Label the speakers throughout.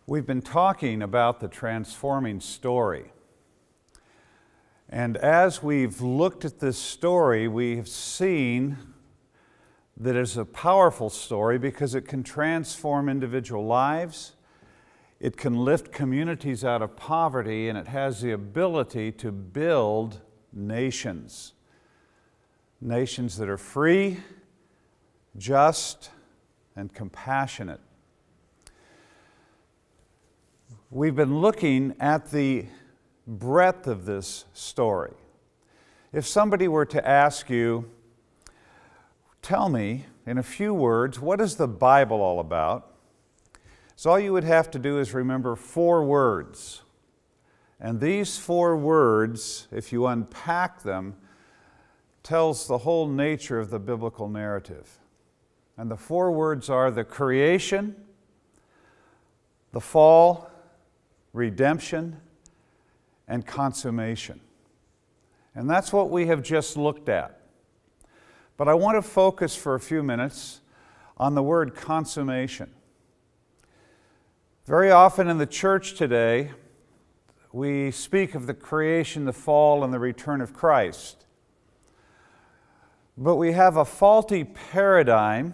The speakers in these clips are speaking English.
Speaker 1: We've been talking about the transforming story. And as we've looked at this story, we've seen that it's a powerful story because it can transform individual lives, it can lift communities out of poverty, and it has the ability to build nations. Nations that are free, just, and compassionate. We've been looking at the breadth of this story. If somebody were to ask you, tell me in a few words, what is the Bible all about? So all you would have to do is remember 4 words. And these 4 words, if you unpack them, tells the whole nature of the biblical narrative. And the 4 words are the creation, the fall, redemption, and consummation. And that's what we have just looked at. But I want to focus for a few minutes on the word consummation. Very often in the church today, we speak of the creation, the fall, and the return of Christ. But we have a faulty paradigm,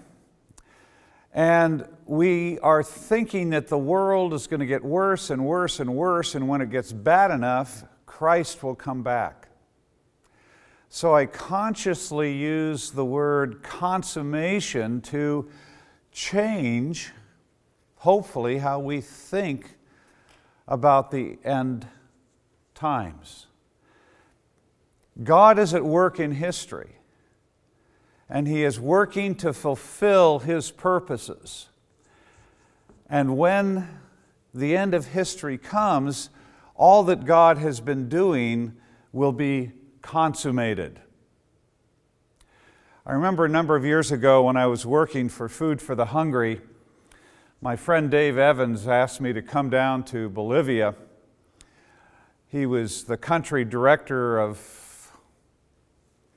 Speaker 1: and we are thinking that the world is going to get worse and worse and worse, and when it gets bad enough, Christ will come back. So I consciously use the word consummation to change, hopefully, how we think about the end times. God is at work in history, and He is working to fulfill His purposes. And when the end of history comes, all that God has been doing will be consummated. I remember a number of years ago when I was working for Food for the Hungry, my friend Dave Evans asked me to come down to Bolivia. He was the country director of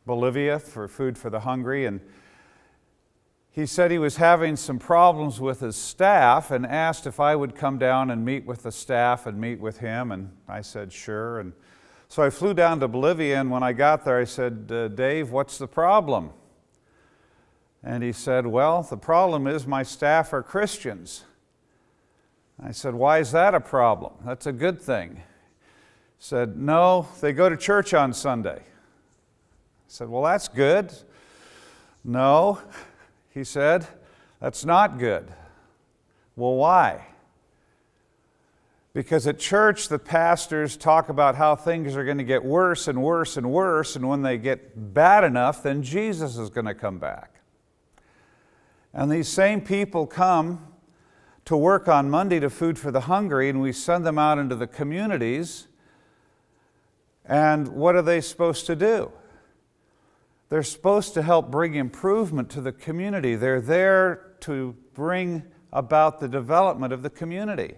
Speaker 1: Bolivia for Food for the Hungry, and he said he was having some problems with his staff and asked if I would come down and meet with the staff and meet with him, and I said sure. And so I flew down to Bolivia, and when I got there I said, Dave, what's the problem? And he said, well, the problem is my staff are Christians. I said, why is that a problem? That's a good thing. He said, no, they go to church on Sunday. I said, well, that's good. No, he said, that's not good. Well, why? Because at church, the pastors talk about how things are going to get worse and worse and worse, and when they get bad enough, then Jesus is going to come back. And these same people come to work on Monday to Food for the Hungry, and we send them out into the communities, and what are they supposed to do? They're supposed to help bring improvement to the community. They're there to bring about the development of the community.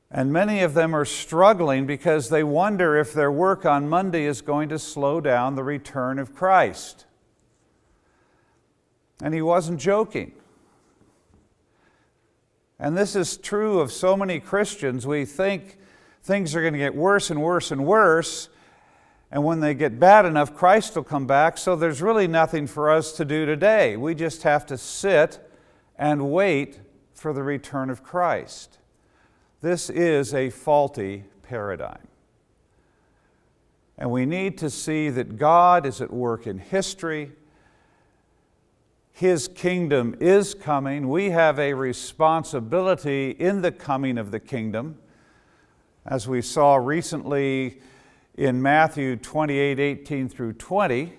Speaker 1: And many of them are struggling because they wonder if their work on Monday is going to slow down the return of Christ. And he wasn't joking. And this is true of so many Christians. We think things are going to get worse and worse and worse, and when they get bad enough, Christ will come back, so there's really nothing for us to do today. We just have to sit and wait for the return of Christ. This is a faulty paradigm. And we need to see that God is at work in history. His kingdom is coming. We have a responsibility in the coming of the kingdom. As we saw recently in Matthew 28:18 through 20,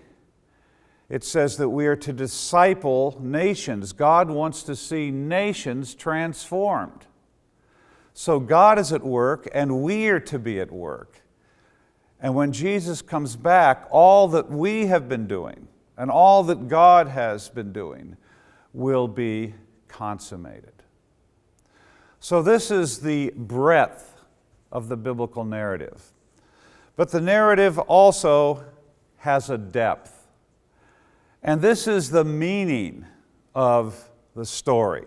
Speaker 1: it says that we are to disciple nations. God wants to see nations transformed. So God is at work, and we are to be at work. And when Jesus comes back, all that we have been doing and all that God has been doing will be consummated. So this is the breadth of the biblical narrative. But the narrative also has a depth. And this is the meaning of the story.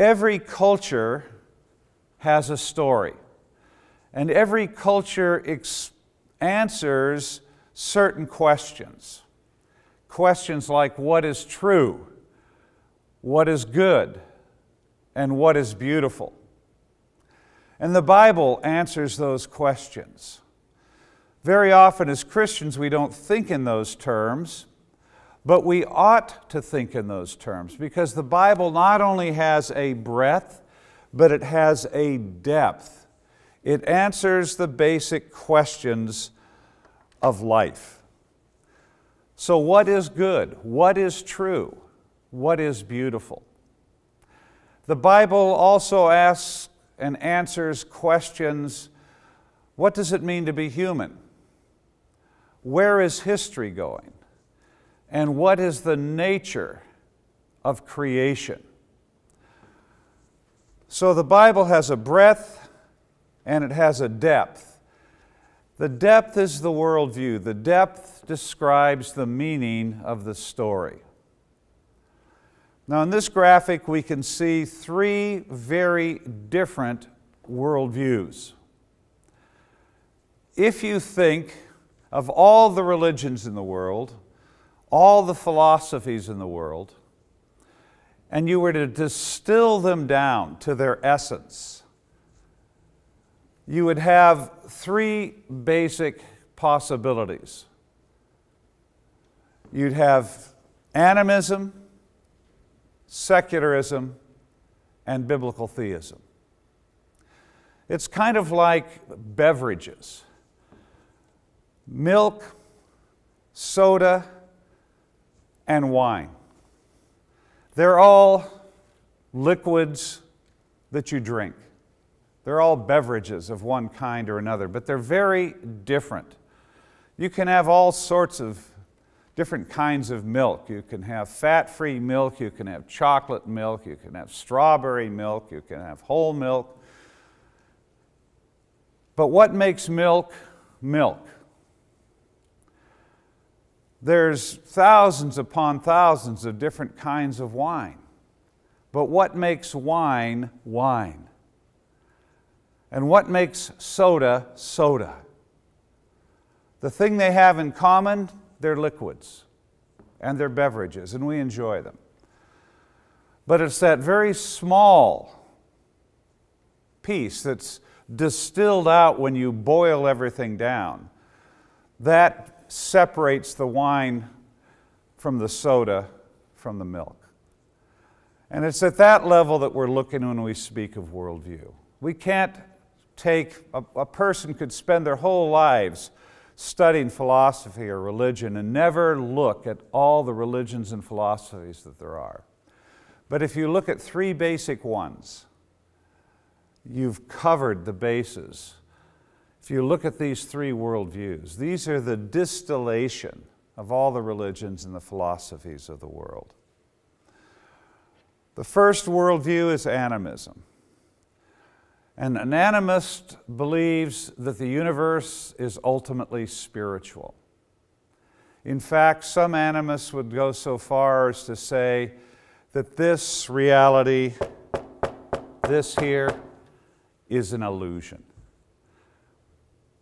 Speaker 1: Every culture has a story, and every culture answers certain questions. Questions like what is true, what is good, and what is beautiful. And the Bible answers those questions. Very often as Christians we don't think in those terms, but we ought to think in those terms because the Bible not only has a breadth, but it has a depth. It answers the basic questions of life. So what is good? What is true? What is beautiful? The Bible also asks and answers questions. What does it mean to be human? Where is history going? And what is the nature of creation? So the Bible has a breadth and it has a depth. The depth is the worldview. The depth describes the meaning of the story. Now in this graphic we can see three very different worldviews. If you think of all the religions in the world, all the philosophies in the world, and you were to distill them down to their essence, you would have three basic possibilities. You'd have animism, secularism, and biblical theism. It's kind of like beverages. Milk, soda, and wine. They're all liquids that you drink. They're all beverages of one kind or another, but they're very different. You can have all sorts of different kinds of milk. You can have fat-free milk, you can have chocolate milk, you can have strawberry milk, you can have whole milk. But what makes milk milk? There's thousands upon thousands of different kinds of wine. But what makes wine wine? And what makes soda soda? The thing they have in common, they're liquids and they're beverages, and we enjoy them. But it's that very small piece that's distilled out when you boil everything down that separates the wine from the soda from the milk. And it's at that level that we're looking when we speak of worldview. We can't take, a person could spend their whole lives studying philosophy or religion and never look at all the religions and philosophies that there are. But if you look at three basic ones, you've covered the bases. If you look at these three worldviews, these are the distillation of all the religions and the philosophies of the world. The first worldview is animism. And an animist believes that the universe is ultimately spiritual. In fact, some animists would go so far as to say that this reality, this here, is an illusion.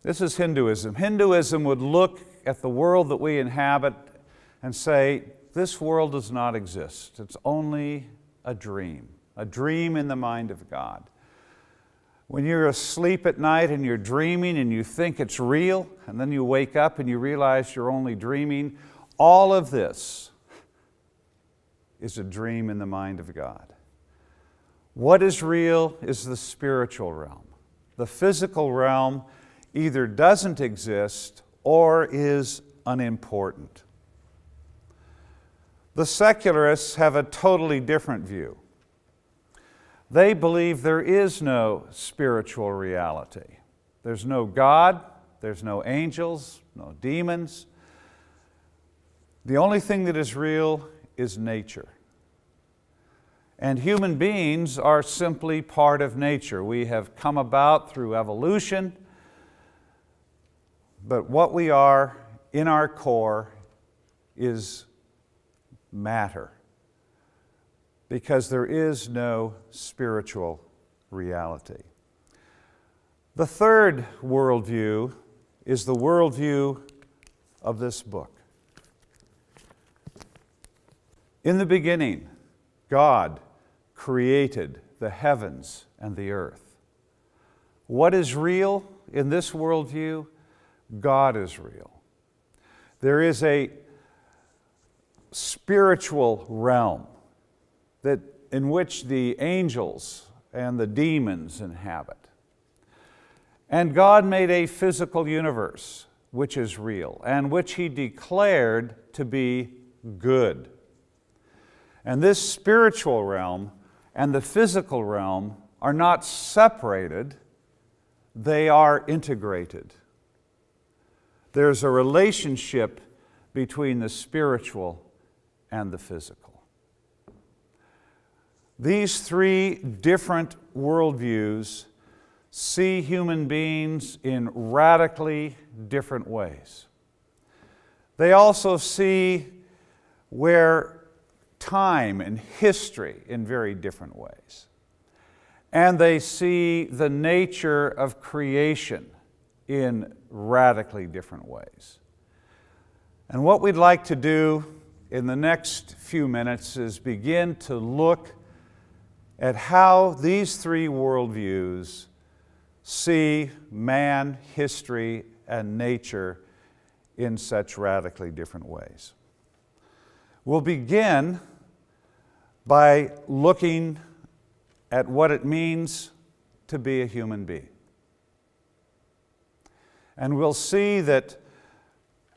Speaker 1: This is Hinduism. Hinduism would look at the world that we inhabit and say, this world does not exist. It's only a dream in the mind of God. When you're asleep at night and you're dreaming and you think it's real, and then you wake up and you realize you're only dreaming, all of this is a dream in the mind of God. What is real is the spiritual realm. The physical realm either doesn't exist or is unimportant. The secularists have a totally different view. They believe there is no spiritual reality. There's no God, there's no angels, no demons. The only thing that is real is nature. And human beings are simply part of nature. We have come about through evolution, but what we are in our core is matter. because there is no spiritual reality. The third worldview is the worldview of this book. In the beginning, God created the heavens and the earth. What is real in this worldview? God is real. There is a spiritual realm in which the angels and the demons inhabit. And God made a physical universe which is real and which He declared to be good. And this spiritual realm and the physical realm are not separated, they are integrated. There's a relationship between the spiritual and the physical. These three different worldviews see human beings in radically different ways. They also see where time and history in very different ways. And they see the nature of creation in radically different ways. And what we'd like to do in the next few minutes is begin to look at how these three worldviews see man, history, and nature in such radically different ways. We'll begin by looking at what it means to be a human being. And we'll see that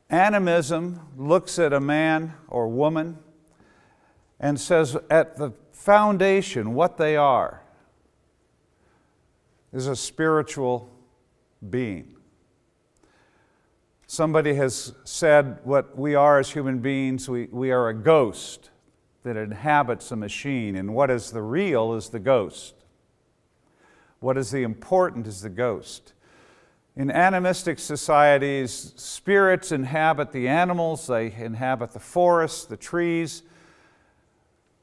Speaker 1: animism looks at a man or woman and says at the foundation what they are is a spiritual being. Somebody has said what we are as human beings, we are a ghost that inhabits a machine, and what is the real is the ghost. What is the important is the ghost. In animistic societies, spirits inhabit the animals, they inhabit the forests, the trees,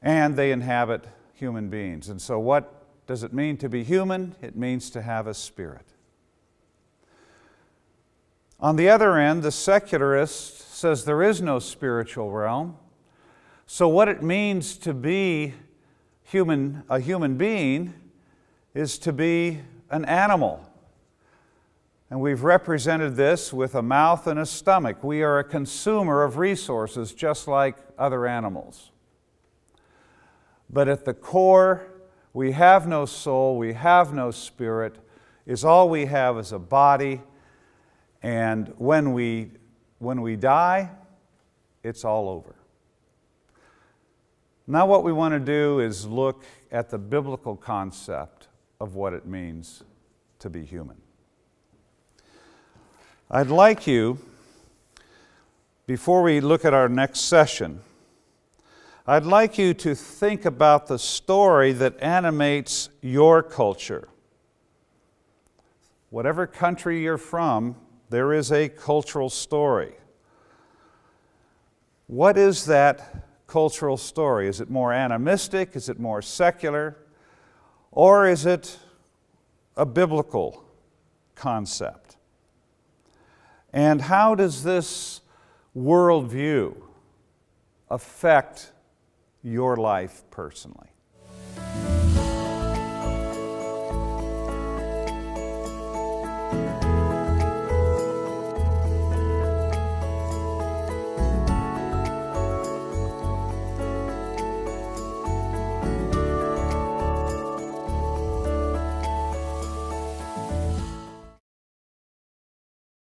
Speaker 1: and they inhabit human beings. And so what does it mean to be human? It means to have a spirit. On the other end, the secularist says there is no spiritual realm. So what it means to be a human being is to be an animal. And we've represented this with a mouth and a stomach. We are a consumer of resources just like other animals. But at the core, we have no soul, we have no spirit. All we have is a body. And when we die, it's all over. Now what we want to do is look at the biblical concept of what it means to be human. I'd like you, before we look at our next session, I'd like you to think about the story that animates your culture. Whatever country you're from, there is a cultural story. What is that cultural story? Is it more animistic? Is it more secular? Or is it a biblical concept? And how does this worldview affect your life personally?